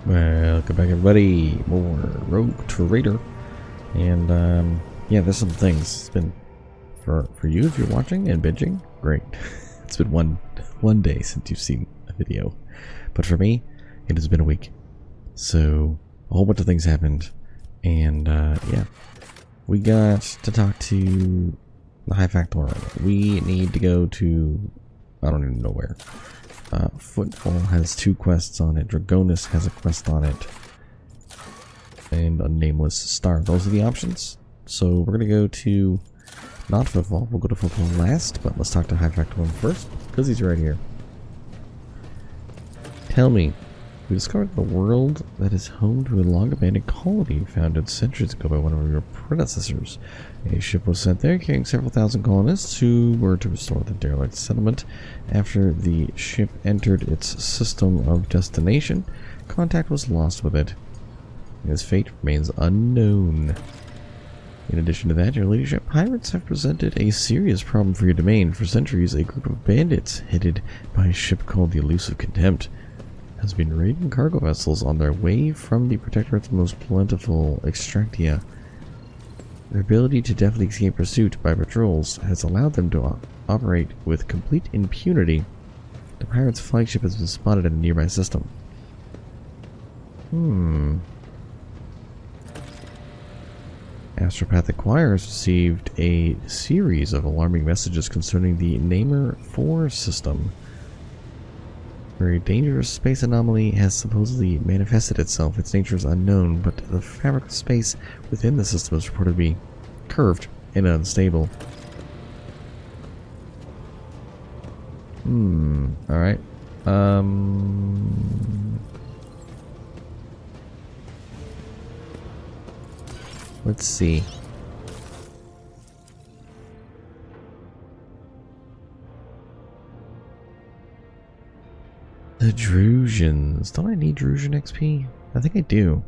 Welcome back, everybody. More Rogue Trader, and yeah, there's some things. It's been for you if you're watching and binging. Great. It's been one day since you've seen a video, but for me, it has been a week. So a whole bunch of things happened, and yeah, we got to talk to the High Factorum. We need to go to I don't even know where. Footfall has 2 quests on it. Dragonis has a quest on it. And a nameless star. Those are the options. So we're going to go to not Footfall. We'll go to Footfall last, but let's talk to High Factorum first, because he's right here. Tell me, we discovered the world that is home to a long-abandoned colony founded centuries ago by one of your predecessors. A ship was sent there carrying several thousand colonists who were to restore the derelict settlement. After the ship entered its system of destination, contact was lost with it. Its fate remains unknown. In addition to that, your leadership pirates have presented a serious problem for your domain. For centuries, a group of bandits headed by a ship called the Elusive Contempt has been raiding cargo vessels on their way from the Protectorate's most plentiful extractia. Their ability to deftly escape pursuit by patrols has allowed them to operate with complete impunity. The pirates' flagship has been spotted in a nearby system. Astropathic Choir has received a series of alarming messages concerning the Namer 4 system, where a dangerous space anomaly has supposedly manifested itself. Its nature is unknown, but the fabric of space within the system is reported to be curved and unstable. Alright. Let's see. The Drusians. Don't I need Drusian XP? I think I do.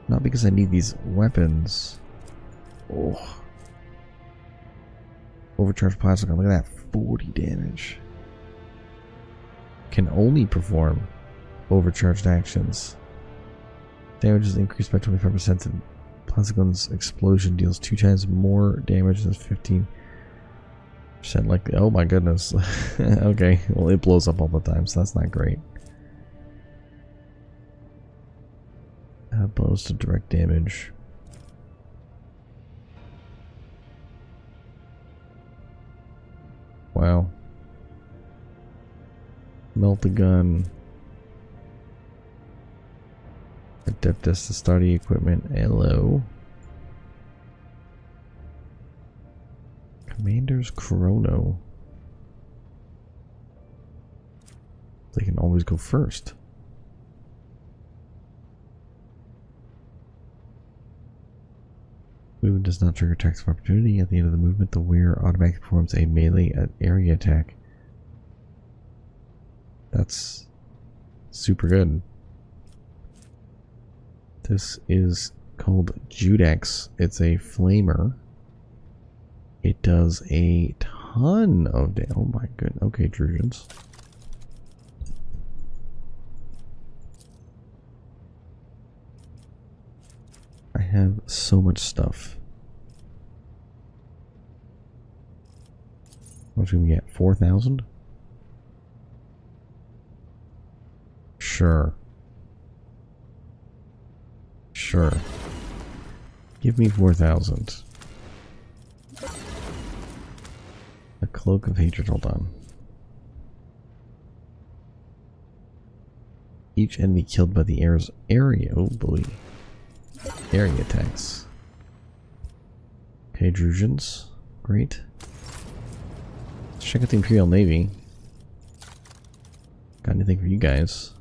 Not because I need these weapons. Oh. Overcharged plastic gun. Look at that. 40 damage. Can only perform overcharged actions. Damage is increased by 25%. And plastic gun's explosion deals 2 times more damage than 15%. Like, oh my goodness. Okay, well, it blows up all the time, so that's not great. Opposed to direct damage. Wow. Melt the gun. Adeptus to study equipment. Hello. Commander's Chrono. They can always go first. Movement does not trigger attacks of opportunity. At the end of the movement, the wearer automatically performs a melee area attack. That's super good. This is called Judex. It's a flamer. It does a ton of damage. Oh my goodness. Okay, Drusians. I have so much stuff. What should we get? 4,000? Sure. Sure. Give me 4,000. A cloak of hatred. Hold on. Each enemy killed by the air's area. Oh boy. Area attacks. Okay, Drusians. Great. Let's check out the Imperial Navy. Got anything for you guys?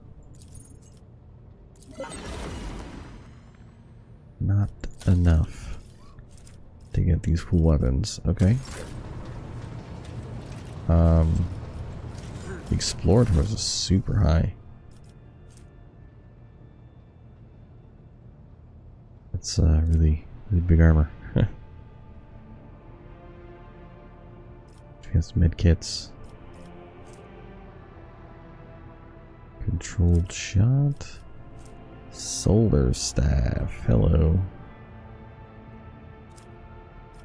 Not enough to get these cool weapons. Okay. The Explorator is super high. That's really big armor. Advanced med kits. Controlled shot. Solar staff. Hello.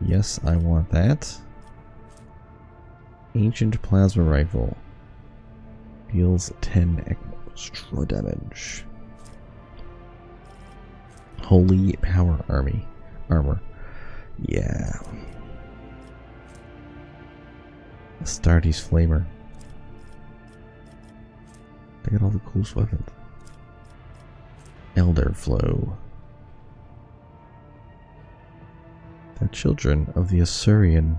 Yes, I want that. Ancient plasma rifle. Deals 10 extra damage. Holy power armor. Yeah. Astartes flamer. They got all the coolest weapons. Elder flow. The children of the Assyrian.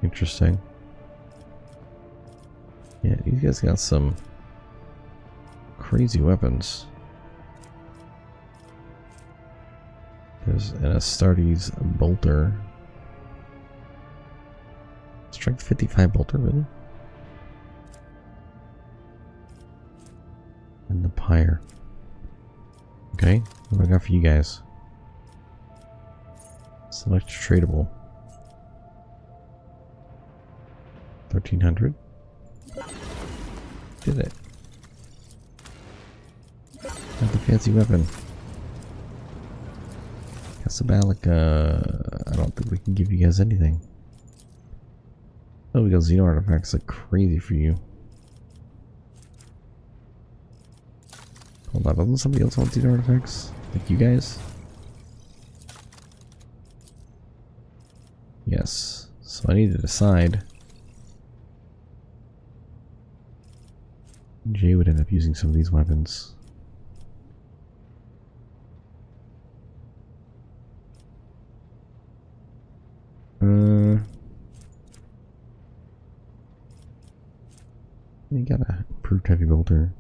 Interesting. Yeah, these guys got some crazy weapons. There's an Astartes bolter. Strength 55 bolter, really? And the pyre. Okay, what do I got for you guys? Select tradable. 1300. Did it. Got the fancy weapon. Casabalic, I don't think we can give you guys anything. Oh, we got Xeno artifacts like crazy for you. Hold on, doesn't somebody else want Xeno artifacts? Like you guys? Yes. So I need to decide. Jay would end up using some of these weapons. You got a improved heavy bolter.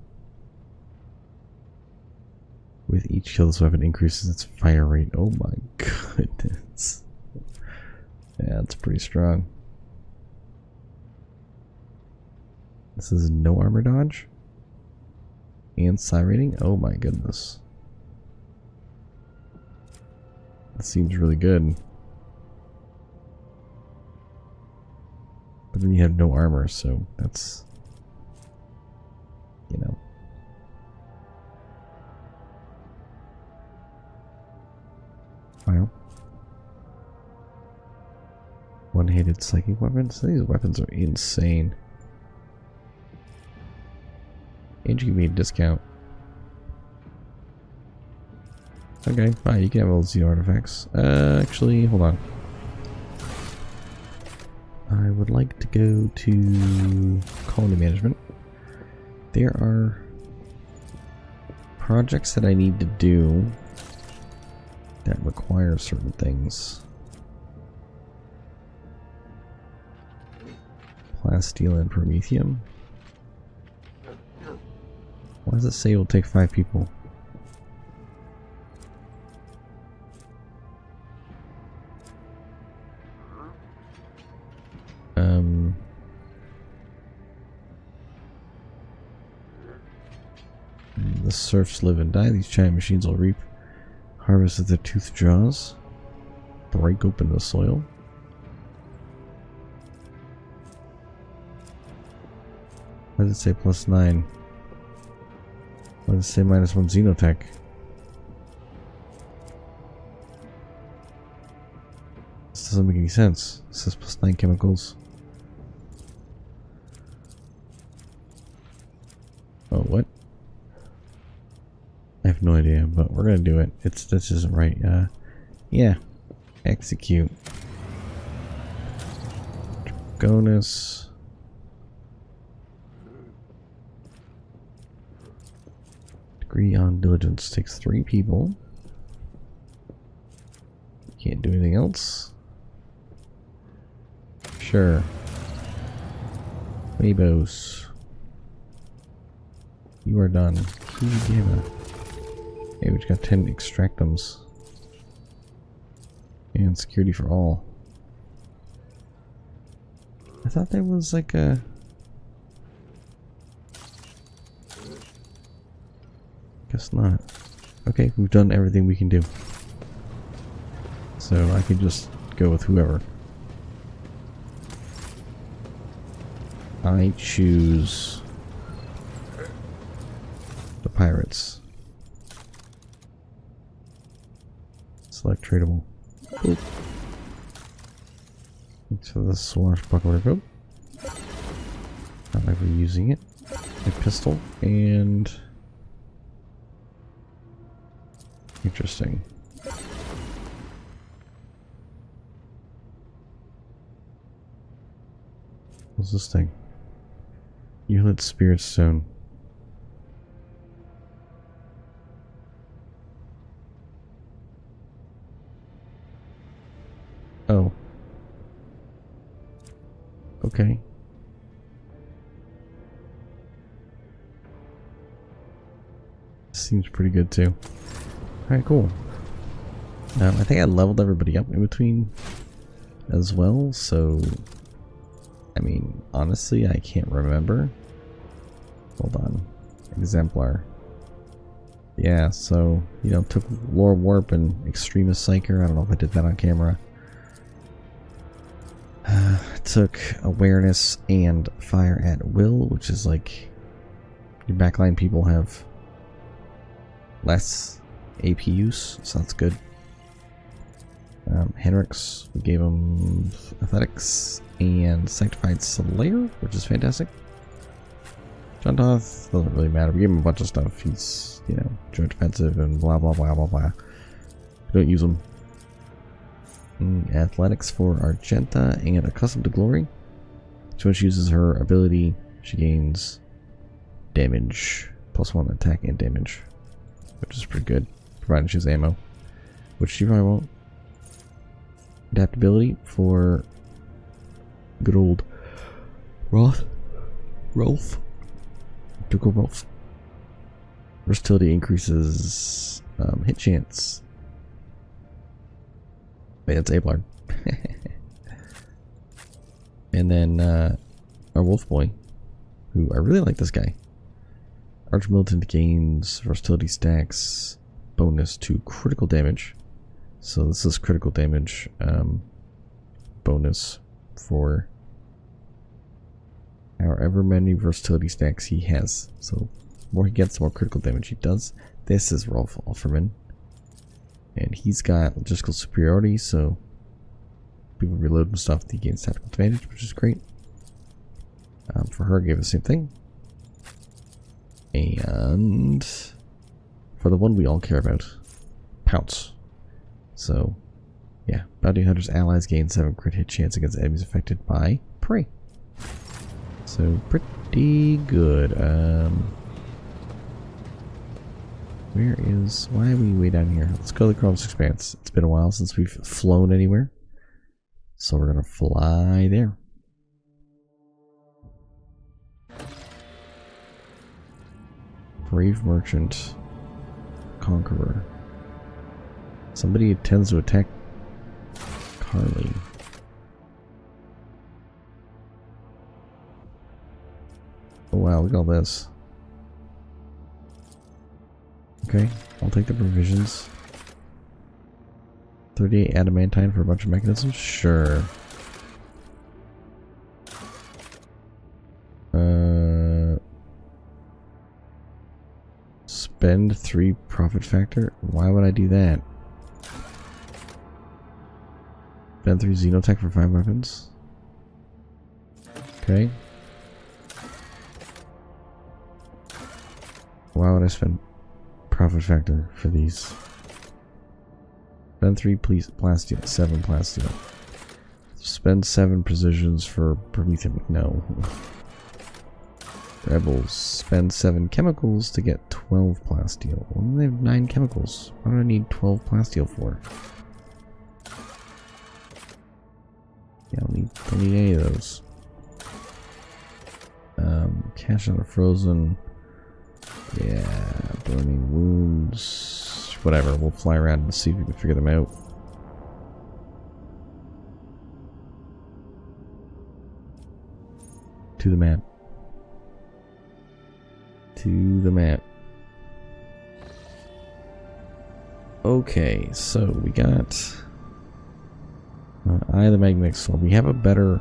With each kill, this weapon increases its fire rate. Oh my goodness. Yeah, it's pretty strong. This is no armor dodge. And psi rating. Oh my goodness. That seems really good. But then you have no armor, so that's, you know. Wow. One-handed psychic weapons. These weapons are insane. And you give me a discount. Okay, fine. You can have all the artifacts. Actually, hold on. I would like to go to colony management. There are projects that I need to do that require certain things. Plasteel and Promethium. Why does it say it will take 5 people? The serfs live and die. These giant machines will reap harvest of their tooth jaws. Break open the soil. Why does it say +9? Why does it say -1 xenotech? This doesn't make any sense. It says +9 chemicals. Oh, what? I have no idea, but we're gonna do it. This isn't right. Yeah. Execute. Dragonus. Degree on diligence takes 3 people. Can't do anything else. Sure. Weibos. You are done. Okay, we just got 10 extractums. And security for all. I thought there was like a... Guess not. Okay, we've done everything we can do. So I can just go with whoever. I choose the pirates. Select tradable. Boop. So the swashbuckler rope. Not ever using it. A pistol and interesting. What's this thing? Euclid Spirit Stone. Oh. Okay. Seems pretty good too. Alright, cool. I think I leveled everybody up in between as well, so I mean, honestly, I can't remember. Hold on. Exemplar. Yeah, so, you know, took Lore Warp and Extremist Psyker. I don't know if I did that on camera. Took Awareness and Fire at Will, which is like your backline people have less AP use, so that's good. Henrix, we gave him Athletics and Sanctified Slayer, which is fantastic. John Toth doesn't really matter. We gave him a bunch of stuff. He's, you know, joint defensive and blah blah blah blah blah. We don't use him. Athletics for Argenta and Accustomed to Glory. So when she uses her ability, she gains damage. +1 attack and damage. Which is pretty good. Provided she has ammo. Which she probably won't. Adaptability for good old Rolf. Ducal Rolf. Versatility increases hit chance. Wait, that's Abelard. And then our Wolf Boy, who I really like this guy. Archmilitant gains versatility stacks bonus to critical damage. So this is critical damage bonus for however many versatility stacks he has. So the more he gets, the more critical damage he does. This is Rolf Alferman. And he's got logistical superiority, so people reload and stuff, he gains tactical advantage, which is great. For her, I gave the same thing. And for the one we all care about, Pounce. So, yeah, Bounty Hunter's allies gain 7 crit hit chance against enemies affected by prey. So, pretty good. Why are we way down here? Let's go to the Chronos Expanse. It's been a while since we've flown anywhere. So we're gonna fly there. Brave Merchant. Conqueror. Somebody intends to attack Carly. Oh wow, look at all this. Okay, I'll take the provisions. 38 adamantine for a bunch of mechanisms? Sure. Spend 3 profit factor? Why would I do that? Spend 3 Xenotech for 5 weapons? Okay. Why would I spend profit factor for these? Spend 3 plasteel, 7 plasteel. Spend 7 precisions for Prometheum. No. Rebels. Spend 7 chemicals to get 12 plasteel. Well, they have 9 chemicals. What do I need 12 plasteel for? Yeah, don't need any of those. Cash on a frozen. Yeah, burning wounds. Whatever, we'll fly around and see if we can figure them out. To the map. To the map. Okay, so we got Eye of the Magnetic Sword. We have a better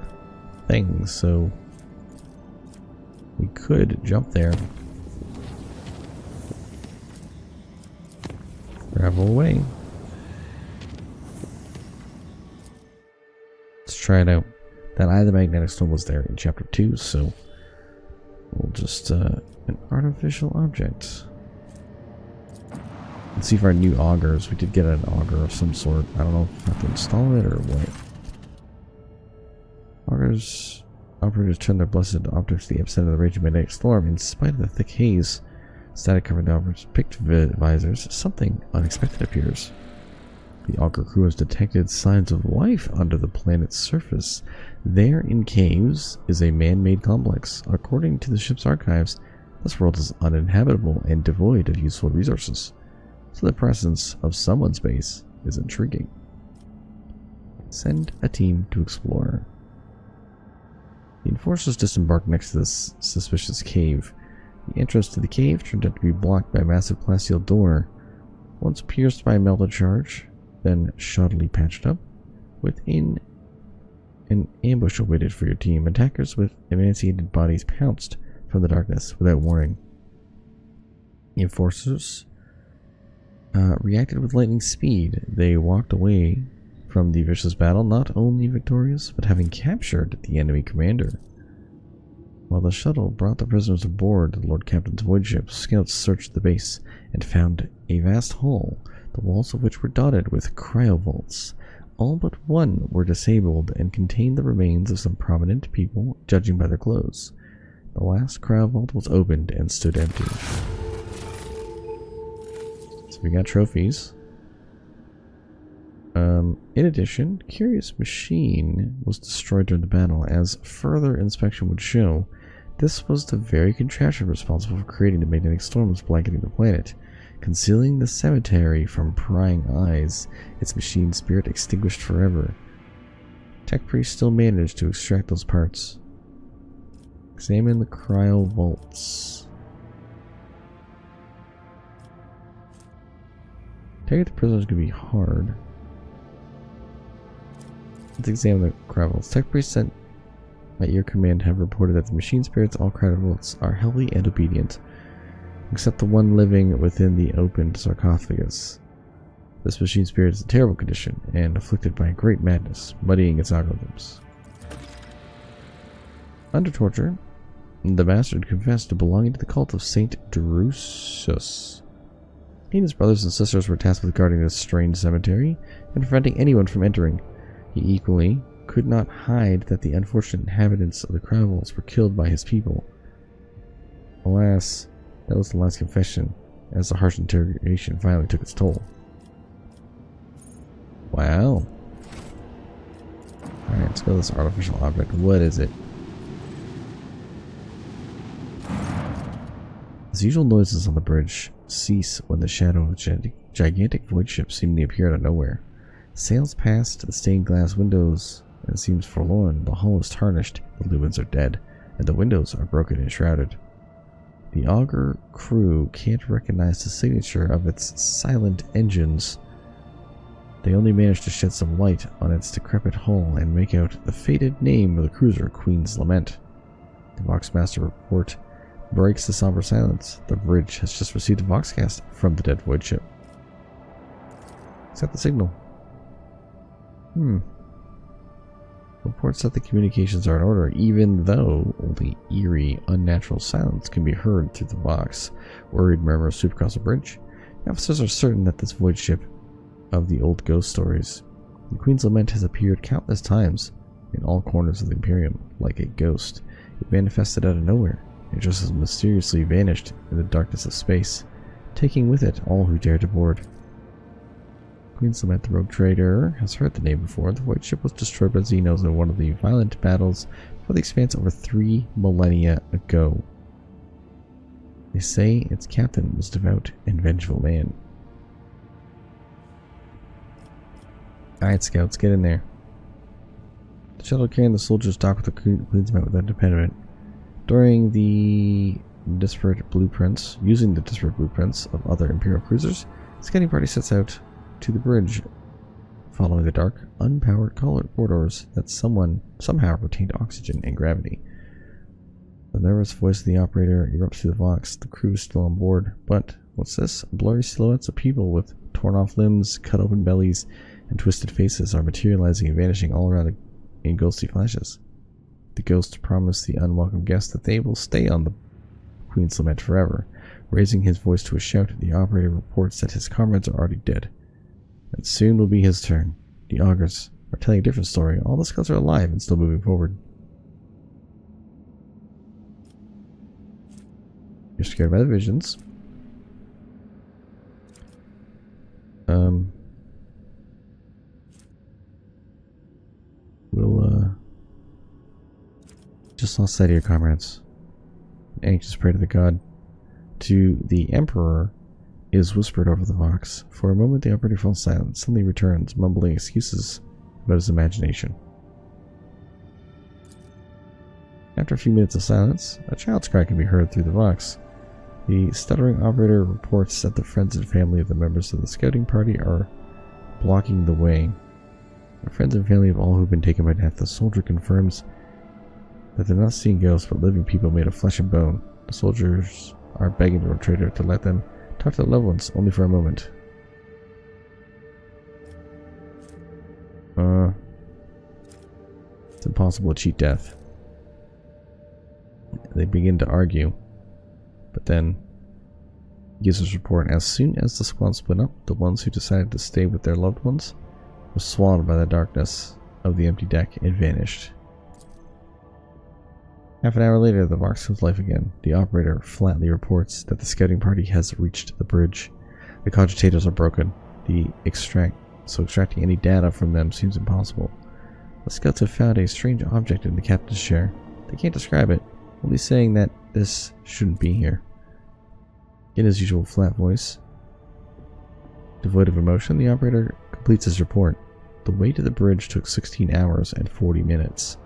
thing, so We could jump there. Travel away. Let's try it out. That eye of the magnetic storm was there in chapter 2, so we'll just an artificial object. Let's see if our new augers. We did get an auger of some sort. I don't know if I have to install it or what. Augers. Operators turn their blessed optics to the epicenter of the raging magnetic storm. In spite of the thick haze, static covering the operators' picked visors, something unexpected appears. The auger crew has detected signs of life under the planet's surface. There in caves is a man-made complex. According to the ship's archives, this world is uninhabitable and devoid of useful resources. So the presence of someone's base is intriguing. Send a team to explore. The enforcers disembarked next to this suspicious cave. The entrance to the cave turned out to be blocked by a massive plasteel door. Once pierced by a melted charge, then shoddily patched up, within an ambush awaited for your team. Attackers with emaciated bodies pounced from the darkness without warning. The enforcers reacted with lightning speed. They walked away from the vicious battle, not only victorious, but having captured the enemy commander. While the shuttle brought the prisoners aboard the Lord Captain's void ship, scouts searched the base and found a vast hall, the walls of which were dotted with cryovaults. All but one were disabled and contained the remains of some prominent people, judging by their clothes. The last cryovault was opened and stood empty. So we got trophies. In addition, Curious Machine was destroyed during the battle. As further inspection would show, this was the very contraption responsible for creating the magnetic storms blanketing the planet. Concealing the cemetery from prying eyes, its machine spirit extinguished forever. Tech Priest still managed to extract those parts. Examine the cryo vaults. Taking the prisoners could be hard. Let's examine the cryo vaults. Tech Priest sent at your command have reported that the machine spirits all cryo vaults are healthy and obedient, except the one living within the opened sarcophagus. This machine spirit is in terrible condition and afflicted by a great madness, muddying its algorithms. Under torture, the bastard confessed to belonging to the cult of Saint Drusus. He and his brothers and sisters were tasked with guarding this strange cemetery and preventing anyone from entering. He equally could not hide that the unfortunate inhabitants of the cryovaults were killed by his people. Alas, that was the last confession, as the harsh interrogation finally took its toll. Wow. Alright, let's go to this artificial object. What is it? As usual, noises on the bridge cease when the shadow of a gigantic void ship seemingly appeared out of nowhere. Sails past the stained glass windows and seems forlorn. The hull is tarnished, the lumens are dead, and the windows are broken and shrouded. The auger crew can't recognize the signature of its silent engines. They only manage to shed some light on its decrepit hull and make out the faded name of the cruiser, Queen's Lament. The Voxmaster report breaks the somber silence. The bridge has just received a voxcast from the dead void ship. Accept the signal. Reports that the communications are in order, even though only eerie, unnatural silence can be heard through the box. Worried murmurs sweep across the bridge. The officers are certain that this void ship of the old ghost stories. The Queen's Lament has appeared countless times in all corners of the Imperium, like a ghost. It manifested out of nowhere, and just as mysteriously vanished in the darkness of space, taking with it all who dared to board. Queen's Lament, the rogue trader, has heard the name before. The void ship was destroyed by Xenos in one of the violent battles for the Expanse over 3 millennia ago. They say its captain was a devout and vengeful man. Alright, scouts, get in there. The shuttle carrying the soldiers docked with the Queen's Lament without impediment. Using the disparate blueprints of other Imperial cruisers, the scouting party sets out to the bridge, following the dark, unpowered corridors that somehow retained oxygen and gravity. The hoarse voice of the operator erupts through the Vox. The crew is still on board, but what's this? Blurry silhouettes of people with torn off limbs, cut open bellies, and twisted faces are materializing and vanishing all around in ghostly flashes. The ghosts promise the unwelcome guests that they will stay on the Queen's Lament forever. Raising his voice to a shout, the operator reports that his comrades are already dead. And soon will be his turn. The augurs are telling a different story. All the scouts are alive and still moving forward. You're scared by the visions. We'll just lost sight of your comrades. An anxious prayer to the god. To the Emperor is whispered over the Vox. For a moment the operator falls silent, suddenly returns, mumbling excuses about his imagination. After a few minutes of silence, a child's cry can be heard through the Vox. The stuttering operator reports that the friends and family of the members of the scouting party are blocking the way. The friends and family of all who've been taken by death, the soldier confirms that they're not seeing ghosts but living people made of flesh and bone. The soldiers are begging the traitor to let them talk to their loved ones only for a moment. It's impossible to cheat death. They begin to argue, but then he gives his report. As soon as the squad split up, the ones who decided to stay with their loved ones were swallowed by the darkness of the empty deck and vanished. Half an hour later, the Vox comes to life again. The operator flatly reports that the scouting party has reached the bridge. The cogitators are broken. Extracting any data from them seems impossible. The scouts have found a strange object in the captain's chair. They can't describe it, only saying that this shouldn't be here. In his usual flat voice, devoid of emotion, the operator completes his report. The way to the bridge took 16 hours and 40 minutes.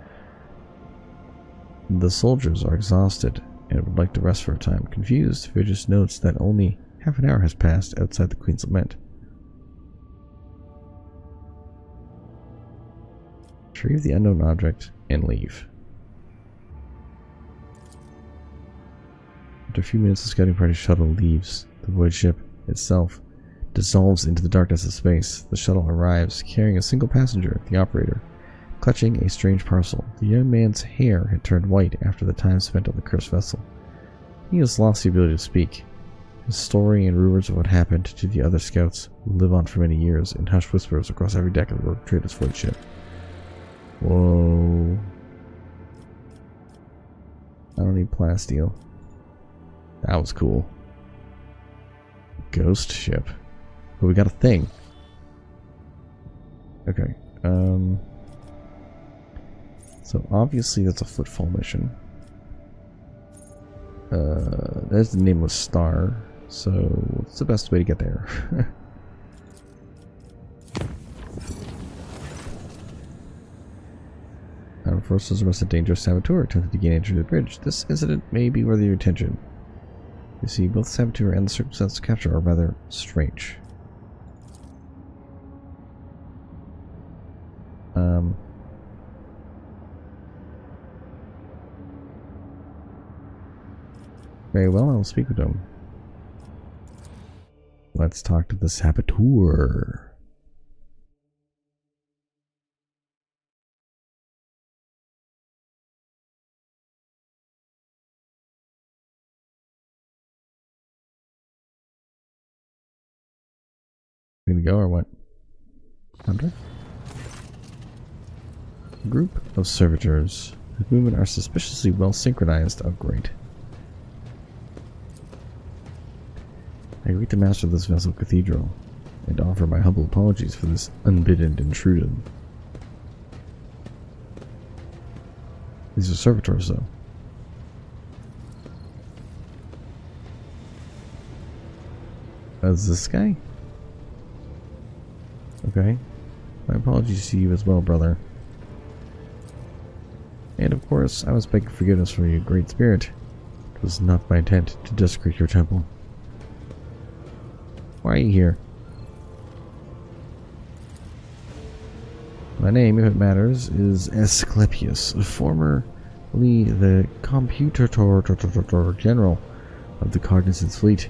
The soldiers are exhausted and would like to rest for a time. Confused, Vigus notes that only half an hour has passed outside the Queen's Lament. Retrieve the unknown object and leave. After a few minutes, the scouting party shuttle leaves. The void ship itself dissolves into the darkness of space. The shuttle arrives, carrying a single passenger, the operator, clutching a strange parcel. The young man's hair had turned white after the time spent on the cursed vessel. He has lost the ability to speak. His story and rumors of what happened to the other scouts will live on for many years in hushed whispers across every deck of the trader's void ship. Whoa. I don't need plasteel. That was cool. Ghost ship. But we got a thing. Okay. So obviously that's a footfall mission. There's the nameless star. So what's the best way to get there? Our forces arrest a dangerous saboteur attempting to gain entry to the bridge. This incident may be worthy of your attention. You see, both the saboteur and the circumstances of capture are rather strange. Very well, I will speak with him. Let's talk to the saboteur. Gonna go or what? Hunter? A group of servitors whose movement are suspiciously well synchronized. Oh, great. I greet the master of this vessel cathedral and offer my humble apologies for this unbidden intrusion. These are servitors, though. Is this guy? Okay. My apologies to you as well, brother. And of course, I was begging forgiveness from your great spirit. It was not my intent to desecrate your temple. Why are you here? My name, if it matters, is Asclepius, a former Lee, the computer general of the Cognizance fleet,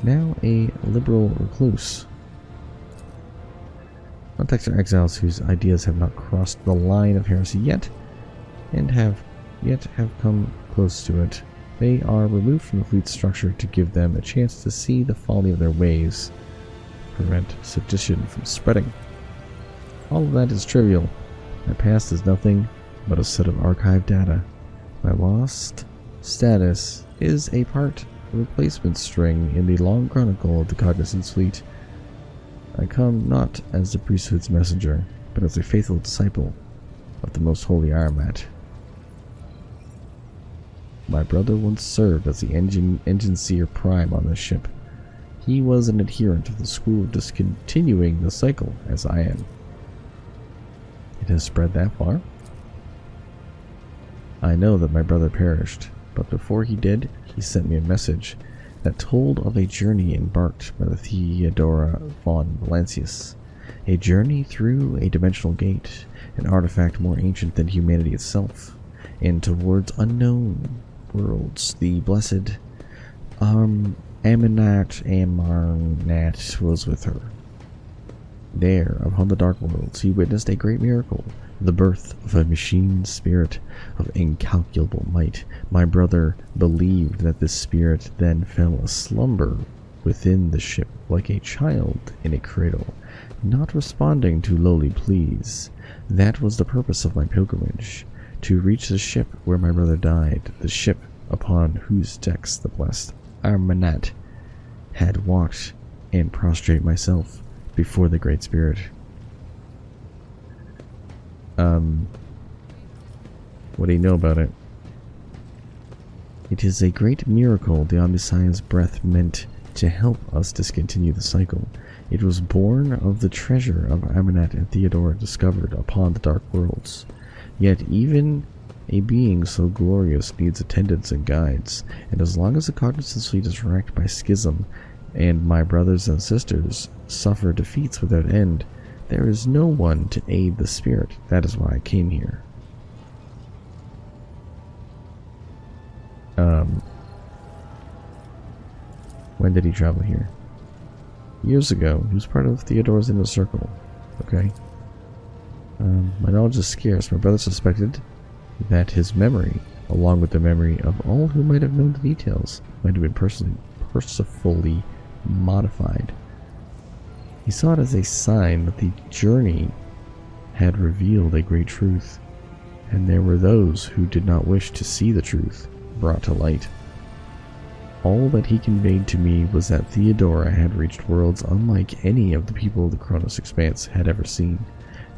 now a liberal recluse. Contacts are exiles whose ideas have not crossed the line of heresy yet, and have come close to it. They are removed from the fleet structure to give them a chance to see the folly of their ways, prevent sedition from spreading. All of that is trivial. My past is nothing but a set of archived data. My lost status is a part replacement string in the long chronicle of the Cognizance fleet. I come not as the priesthood's messenger, but as a faithful disciple of the most holy Aramat. My brother once served as the engine seer prime on this ship. He was an adherent of the school of discontinuing the cycle, as I am. It has spread that far. I know that my brother perished, but before he did, he sent me a message that told of a journey embarked by the Theodora von Valancius. A journey through a dimensional gate, an artifact more ancient than humanity itself, and towards unknown worlds. The blessed Amarnat was with her. There, upon the dark worlds, he witnessed a great miracle, the birth of a machine spirit of incalculable might. My brother believed that this spirit then fell aslumber within the ship like a child in a cradle, not responding to lowly pleas. That was the purpose of my pilgrimage, to reach the ship where my brother died, the ship upon whose decks the blessed Armanat had walked, and prostrate myself before the Great Spirit. What do you know about it? It is a great miracle the Omniscience breath meant to help us discontinue the cycle. It was born of the treasure of Amarnat and Theodora discovered upon the dark worlds. Yet even a being so glorious needs attendants and guides, and as long as the Cognizance fleet is racked by schism, and my brothers and sisters suffer defeats without end, there is no one to aid the spirit. That is why I came here. When did he travel here? Years ago. He was part of Theodora's inner circle. Okay. My knowledge is scarce. My brother suspected that his memory, along with the memory of all who might have known the details, might have been purposefully modified. He saw it as a sign that the journey had revealed a great truth, and there were those who did not wish to see the truth brought to light. All that he conveyed to me was that Theodora had reached worlds unlike any of the people of the Kronos Expanse had ever seen.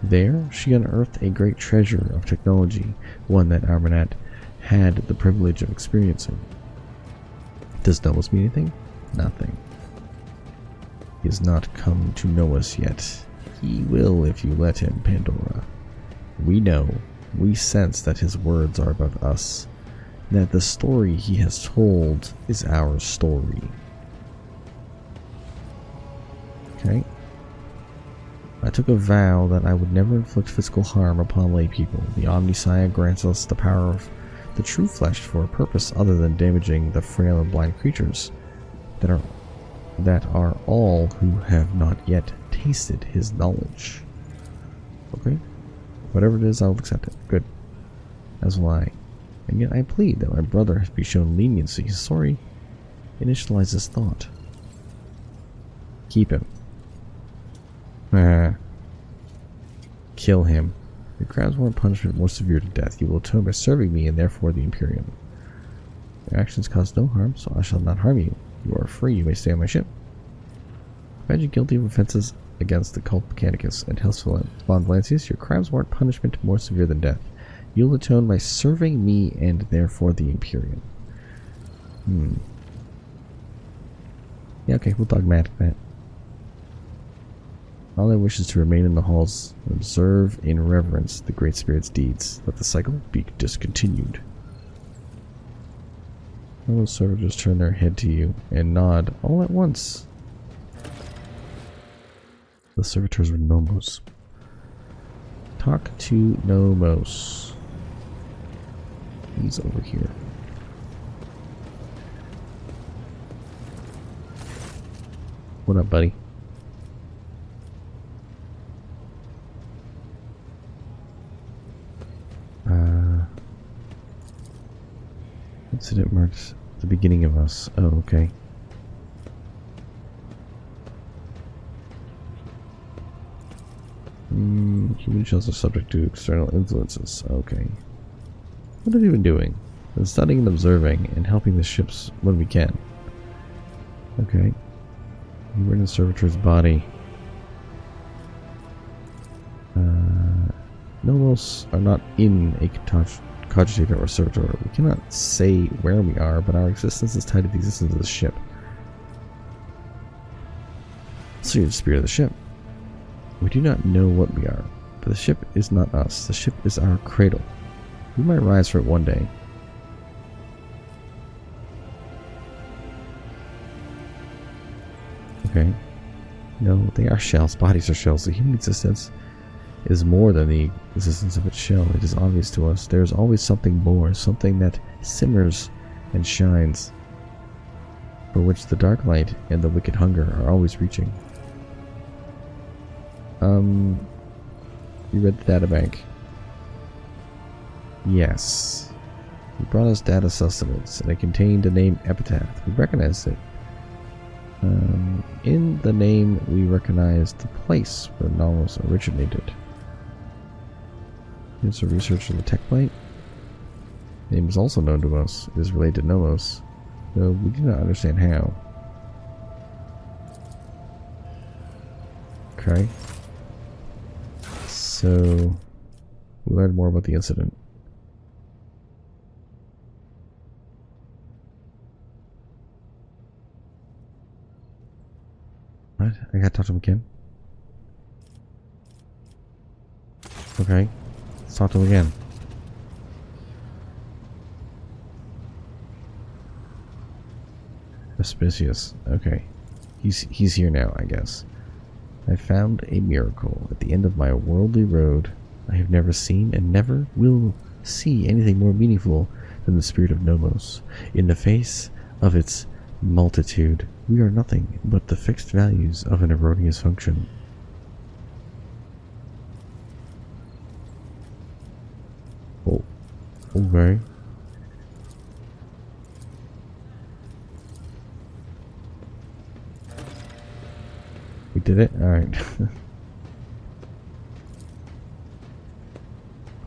There, she unearthed a great treasure of technology, one that Armanat had the privilege of experiencing. Does Nomos mean anything? Nothing. He has not come to know us yet. He will if you let him, Pandora. We know, we sense that his words are about us, that the story he has told is our story. Okay. I took a vow that I would never inflict physical harm upon lay people. The Omniscience grants us the power of the true flesh for a purpose other than damaging the frail and blind creatures that are all who have not yet tasted his knowledge. Okay? Whatever it is, I'll accept it. Good. As will I. And yet I plead that my brother be shown leniency. Sorry. Initializes thought. Keep him. Kill him. Your crimes warrant punishment more severe to death. You will atone by serving me and therefore the Imperium. Your actions cause no harm, so I shall not harm you. You are free. You may stay on my ship. Find you guilty of offenses against the cult Mechanicus and House von Valancius. Your crimes warrant punishment more severe than death. You'll atone by serving me and therefore the Imperium. Yeah, okay, we'll dogmatic that. All I wish is to remain in the halls and observe in reverence the Great Spirit's deeds. Let the cycle be discontinued. All those servitors turn their head to you and nod all at once. The servitors were Nomos. Talk to Nomos. He's over here. What up, buddy? Incident marks the beginning of us. Oh, okay. Human shells are subject to external influences. Okay. What are we even doing? We're studying and observing and helping the ships when we can. Okay. We're in the servitor's body. Nomos are not in a cogitator or servitor. We cannot say where we are, but our existence is tied to the existence of the ship. So you're the spirit of the ship. We do not know what we are, but the ship is not us. The ship is our cradle. We might rise for it one day. Okay. No, they are shells. Bodies are shells. The human existence is more than the existence of its shell. It is obvious to us. There is always something more, something that simmers and shines, for which the dark light and the wicked hunger are always reaching. You read the databank. Yes. He brought us data sustenance, and it contained a name epitaph. We recognized it. In the name, we recognized the place where Nomos originated. Here's a research of the tech plate. The name is also known to us. It is related to Nomos, though we do not understand how. Okay. So, we learned more about the incident. What? I gotta talk to him again? Okay. Let's talk to him again. Auspicious. Okay. He's here now, I guess. I found a miracle at the end of my worldly road. I have never seen and never will see anything more meaningful than the spirit of Nomos. In the face of its multitude, we are nothing but the fixed values of an erroneous function. Oh, okay. We did it? Alright.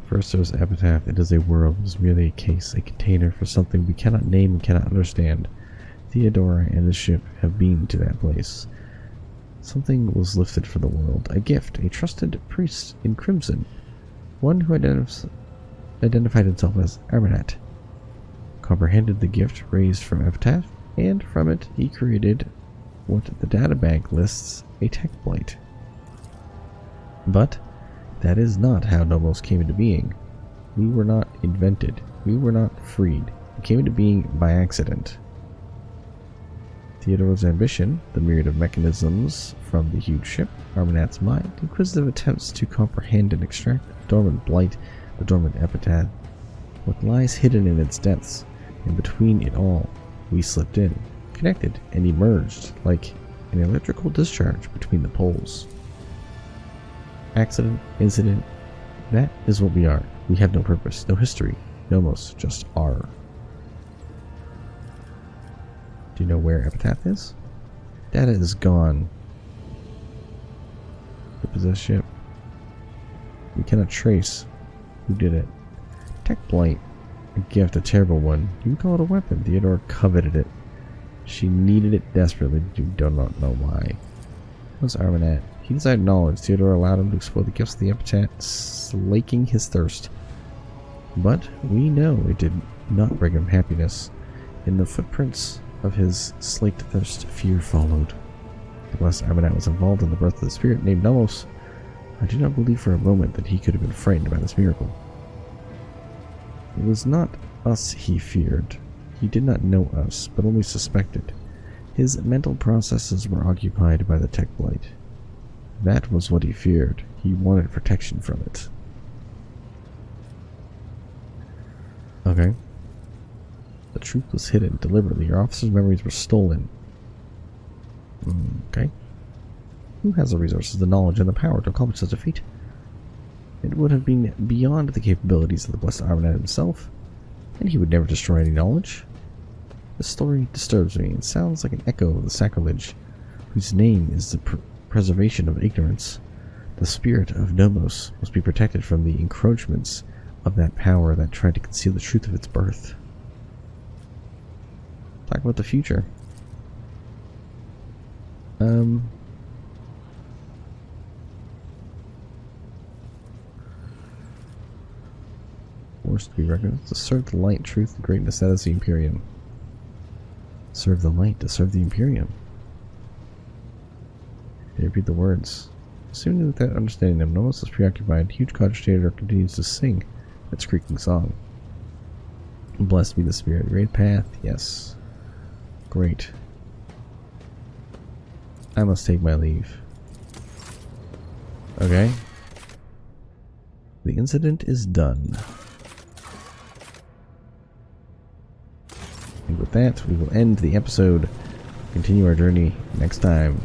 First there's epitaph. It is a world. It is merely a case, a container for something we cannot name and cannot understand. Theodora and the ship have been to that place. Something was lifted for the world. A gift. A trusted priest in crimson. One who identified himself as Armanat. Comprehended the gift raised from epitaph, and from it he created what the databank lists a tech blight. But that is not how Nomos came into being. We were not invented. We were not freed. We came into being by accident. Theodora's ambition, the myriad of mechanisms from the huge ship, Armanat's mind, inquisitive attempts to comprehend and extract the dormant blight, the dormant epitaph, what lies hidden in its depths, and between it all, we slipped in, connected, and emerged like an electrical discharge between the poles. Accident, incident, that is what we are. We have no purpose, no history, Nomos just are. Do you know where epitaph is? Data is gone. The possessed ship. We cannot trace who did it. Tech blight. A gift, a terrible one. You call it a weapon. Theodora coveted it. She needed it desperately. You do not know why. What's Armanat? He desired knowledge. Theodora allowed him to explore the gifts of the epitaph, slaking his thirst. But we know it did not bring him happiness. In the footprints of his slaked thirst, fear followed. Unless Armanat was involved in the birth of the spirit named Nomos, I do not believe for a moment that he could have been frightened by this miracle. It was not us he feared. He did not know us, but only suspected. His mental processes were occupied by the tech blight. That was what he feared. He wanted protection from it. Okay. The truth was hidden deliberately. Your officer's memories were stolen. Okay. Who has the resources, the knowledge, and the power to accomplish such a feat? It would have been beyond the capabilities of the blessed Armanet himself, and he would never destroy any knowledge. The story disturbs me. It sounds like an echo of the sacrilege, whose name is the preservation of ignorance. The spirit of Nomos must be protected from the encroachments of that power that tried to conceal the truth of its birth. Talk about the future. Force to be recognized. To serve the light, truth, and greatness, that is the Imperium. Serve the light to serve the Imperium. They repeat the words. Assuming that without understanding them, Nomos is preoccupied. Huge cogitator continues to sing its creaking song. Blessed be the spirit. Great path, yes. Great. I must take my leave. Okay. The incident is done. And with that, we will end the episode. Continue our journey next time.